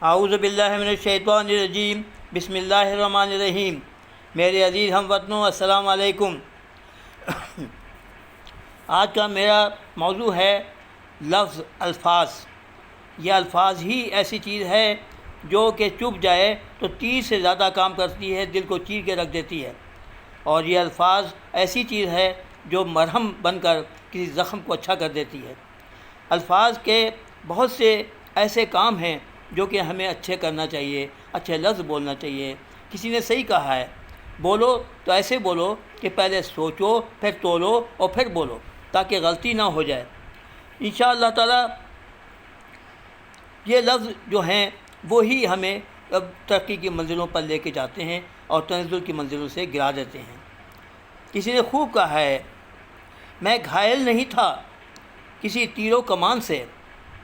اعوذ باللہ من الشیطان الرجیم، بسم اللہ الرحمن الرحیم۔ میرے عزیز ہم وطنوں، السلام علیکم۔ آج کا میرا موضوع ہے لفظ، الفاظ۔ یہ الفاظ ہی ایسی چیز ہے جو کہ چپ جائے تو تیر سے زیادہ کام کرتی ہے، دل کو چیر کے رکھ دیتی ہے۔ اور یہ الفاظ ایسی چیز ہے جو مرہم بن کر کسی زخم کو اچھا کر دیتی ہے۔ الفاظ کے بہت سے ایسے کام ہیں جو کہ ہمیں اچھے کرنا چاہیے، اچھے لفظ بولنا چاہیے۔ کسی نے صحیح کہا ہے، بولو تو ایسے بولو کہ پہلے سوچو، پھر تولو اور پھر بولو، تاکہ غلطی نہ ہو جائے۔ انشاءاللہ تعالی یہ لفظ جو ہیں وہی ہمیں اب ترقی کی منزلوں پر لے کے جاتے ہیں اور تنزل کی منزلوں سے گرا دیتے ہیں۔ کسی نے خوب کہا ہے، میں گھائل نہیں تھا کسی تیر و کمان سے،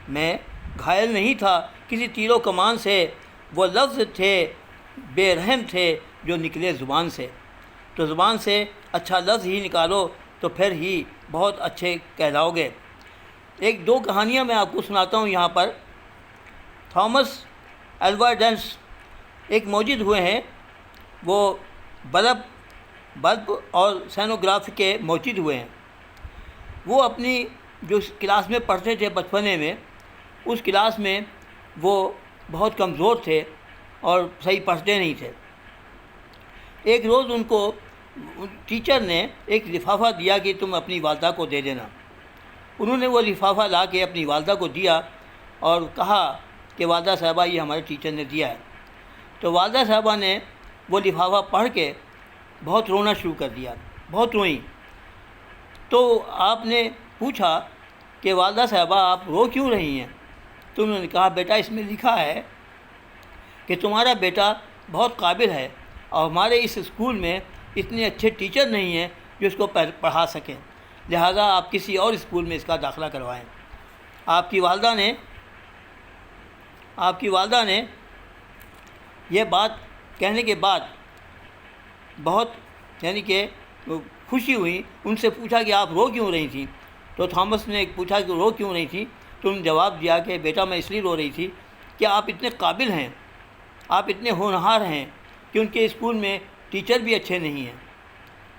میں گھائل نہیں تھا کسی تیر و کمان سے، وہ لفظ تھے بے رحم تھے جو نکلے زبان سے۔ تو زبان سے اچھا لفظ ہی نکالو تو پھر ہی بہت اچھے کہلاؤ گے۔ ایک دو کہانیاں میں آپ کو سناتا ہوں یہاں پر۔ تھامس ایلوا ایڈیسن ایک موجد ہوئے ہیں، وہ بلب اور سینوگراف کے موجد ہوئے ہیں۔ وہ اپنی جو کلاس میں پڑھتے تھے بچپنے میں، اس کلاس میں وہ بہت کمزور تھے اور صحیح پڑھتے نہیں تھے۔ ایک روز ان کو ٹیچر نے ایک لفافہ دیا کہ تم اپنی والدہ کو دے دینا۔ انہوں نے وہ لفافہ لا کے اپنی والدہ کو دیا اور کہا کہ والدہ صاحبہ یہ ہمارے ٹیچر نے دیا ہے۔ تو والدہ صاحبہ نے وہ لفافہ پڑھ کے بہت رونا شروع کر دیا، بہت روئیں۔ تو آپ نے پوچھا کہ والدہ صاحبہ آپ رو کیوں رہی ہیں؟ تو انہوں نے کہا، بیٹا اس میں لکھا ہے کہ تمہارا بیٹا بہت قابل ہے اور ہمارے اس اسکول میں اتنے اچھے ٹیچر نہیں ہیں جو اس کو پڑھا سکیں، لہٰذا آپ کسی اور اسکول میں اس کا داخلہ کروائیں۔ آپ کی والدہ نے یہ بات کہنے کے بعد بہت کہ خوشی ہوئی۔ ان سے پوچھا کہ آپ رو کیوں رہی تھیں؟ تو تھامس نے پوچھا کہ رو کیوں رہی تھی؟ تو انہوں نے جواب دیا کہ بیٹا میں اس لیے رو رہی تھی کہ آپ اتنے قابل ہیں، آپ اتنے ہونہار ہیں کہ ان کے اسکول میں ٹیچر بھی اچھے نہیں ہیں۔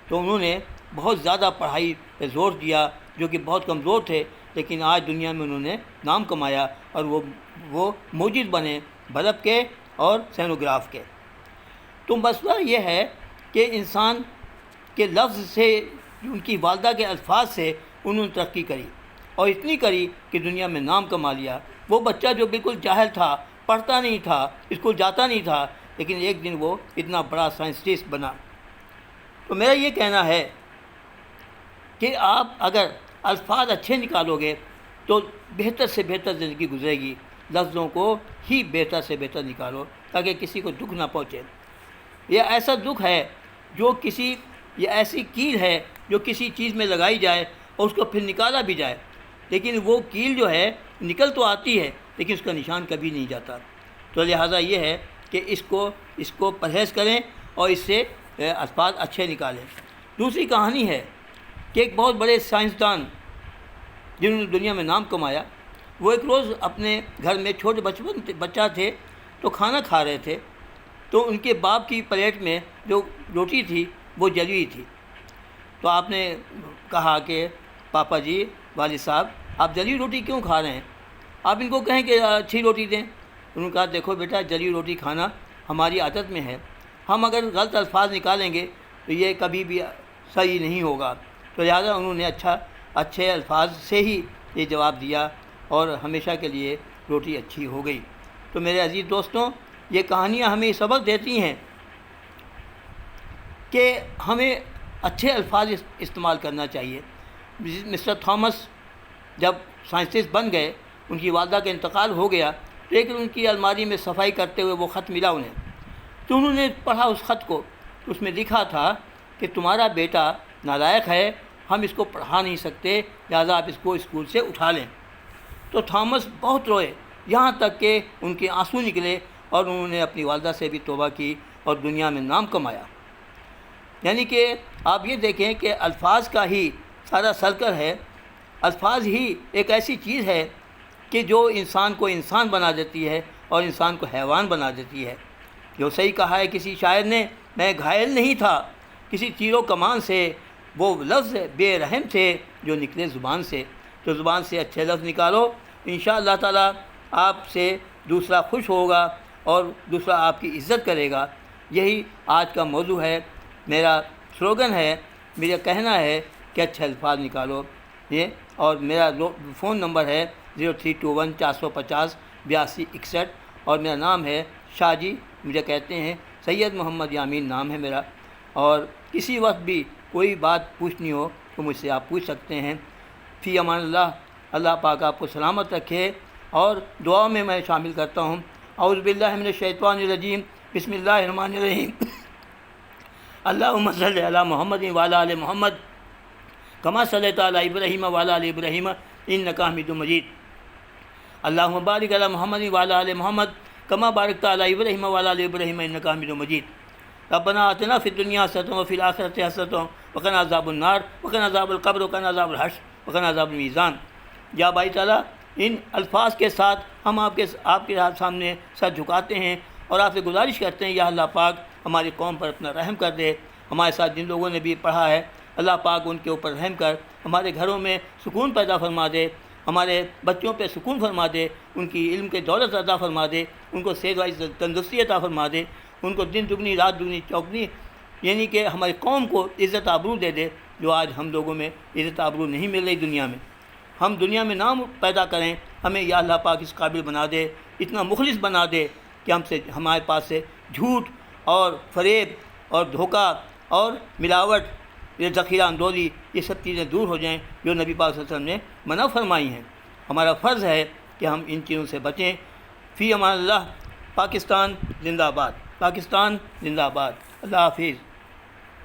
تو انہوں نے بہت زیادہ پڑھائی پہ زور دیا، جو کہ بہت کمزور تھے، لیکن آج دنیا میں انہوں نے نام کمایا اور وہ موجد بنے بلب کے اور سینوگراف کے۔ تو مسئلہ یہ ہے کہ انسان کے لفظ سے، ان کی والدہ کے الفاظ سے انہوں نے ترقی کری اور اتنی کری کہ دنیا میں نام کما لیا۔ وہ بچہ جو بالکل جاہل تھا، پڑھتا نہیں تھا، اسکول جاتا نہیں تھا، لیکن ایک دن وہ اتنا بڑا سائنسٹسٹ بنا۔ تو میرا یہ کہنا ہے کہ آپ اگر الفاظ اچھے نکالو گے تو بہتر سے بہتر زندگی گزرے گی۔ لفظوں کو ہی بہتر سے بہتر نکالو تاکہ کسی کو دکھ نہ پہنچے۔ یہ ایسا دکھ ہے یہ ایسی کیل ہے جو کسی چیز میں لگائی جائے اور اس کو پھر نکالا بھی جائے، لیکن وہ کیل جو ہے نکل تو آتی ہے لیکن اس کا نشان کبھی نہیں جاتا۔ تو لہٰذا یہ ہے کہ اس کو پرہیز کریں اور اس سے الفاظ اچھے نکالیں۔ دوسری کہانی ہے کہ ایک بہت بڑے سائنسدان جنہوں نے دنیا میں نام کمایا، وہ ایک روز اپنے گھر میں چھوٹے بچہ تھے تو کھانا کھا رہے تھے، تو ان کے باپ کی پلیٹ میں جو روٹی تھی وہ جلی ہوئی تھی۔ تو آپ نے کہا کہ پاپا جی، والد صاحب، آپ جلی روٹی کیوں کھا رہے ہیں؟ آپ ان کو کہیں کہ اچھی روٹی دیں۔ انہوں نے کہا، دیکھو بیٹا، جلی روٹی کھانا ہماری عادت میں ہے، ہم اگر غلط الفاظ نکالیں گے تو یہ کبھی بھی صحیح نہیں ہوگا۔ تو لہٰذا انہوں نے اچھے الفاظ سے ہی یہ جواب دیا اور ہمیشہ کے لیے روٹی اچھی ہو گئی۔ تو میرے عزیز دوستوں، یہ کہانیاں ہمیں سبق دیتی ہیں کہ ہمیں اچھے الفاظ استعمال کرنا چاہیے۔ مسٹر تھامس جب سائنسسٹ بن گئے، ان کی والدہ کا انتقال ہو گیا، لیکن ان کی الماری میں صفائی کرتے ہوئے وہ خط ملا انہیں۔ تو انہوں نے پڑھا اس خط کو، تو اس میں لکھا تھا کہ تمہارا بیٹا نالائق ہے، ہم اس کو پڑھا نہیں سکتے، لہٰذا آپ اس کو اسکول سے اٹھا لیں۔ تو تھامس بہت روئے، یہاں تک کہ ان کے آنسو نکلے اور انہوں نے اپنی والدہ سے بھی توبہ کی اور دنیا میں نام کمایا۔ یعنی کہ آپ یہ دیکھیں کہ الفاظ کا ہی سارا سرکل ہے۔ الفاظ ہی ایک ایسی چیز ہے کہ جو انسان کو انسان بنا دیتی ہے اور انسان کو حیوان بنا دیتی ہے۔ جو صحیح کہا ہے کسی شاعر نے، میں گھائل نہیں تھا کسی تیر و کمان سے، وہ لفظ بے رحم تھے جو نکلے زبان سے۔ تو زبان سے اچھے لفظ نکالو، انشاءاللہ تعالیٰ آپ سے دوسرا خوش ہوگا اور دوسرا آپ کی عزت کرے گا۔ یہی آج کا موضوع ہے، میرا سلوگن ہے، میرا کہنا ہے کہ اچھے الفاظ نکالو یہ۔ اور میرا فون نمبر ہے 0321 450 8261 اور میرا نام ہے شاہ جی، مجھے کہتے ہیں سید محمد یامین نام ہے میرا۔ اور کسی وقت بھی کوئی بات پوچھنی ہو تو مجھ سے آپ پوچھ سکتے ہیں۔ فی امان اللہ، اللہ پاک آپ کو سلامت رکھے۔ اور دعا میں شامل کرتا ہوں، اعوذ باللہ من الشیطان الرجیم، بسم اللہ الرحمن الرحیم، اللہم صلی علی محمد وعلی آل محمد کما صلیت علی ابراہیم وعلی آل ابراہیم انک حمید مجید، اللہم بارک علی محمد وعلی آل محمد کما بارکت علی ابراہیم وعلی آل ابراہیم انک حمید مجید، ربنا آتنا فی الدنیا حسنۃ وفی الآخرۃ حسنۃ وقنا عذاب النار وقنا عذاب القبر وقنا عذاب الحشر وقنا عذاب المیزان۔ یا بھائی تعالیٰ، ان الفاظ کے ساتھ ہم آپ کے سامنے سر جھکاتے ہیں اور آپ سے گزارش کرتے ہیں، یا اللہ پاک ہماری قوم پر اپنا رحم کر دے۔ ہمارے ساتھ جن لوگوں نے بھی پڑھا ہے، اللہ پاک ان کے اوپر رحم کر ہمارے گھروں میں سکون پیدا فرما دے، ہمارے بچوں پہ سکون فرما دے، ان کی علم کے دولت عطا فرما دے، ان کو صحت و تندرستی عطا فرما دے، ان کو دن دگنی رات دگنی چوگنی، یعنی کہ ہماری قوم کو عزت آبرو دے دے، جو آج ہم لوگوں میں عزت آبرو نہیں مل رہی دنیا میں۔ ہم دنیا میں نام پیدا کریں، ہمیں یا اللہ پاک اس قابل بنا دے، اتنا مخلص بنا دے کہ ہمارے پاس سے جھوٹ اور فریب اور دھوکہ اور ملاوٹ، یہ ذخیرہ اندوزی، یہ سب چیزیں دور ہو جائیں جو نبی پاک صلی اللہ علیہ وسلم نے منع فرمائی ہیں۔ ہمارا فرض ہے کہ ہم ان چیزوں سے بچیں۔ فی امان اللہ۔ پاکستان زندہ باد، پاکستان زندہ باد۔ اللہ حافظ۔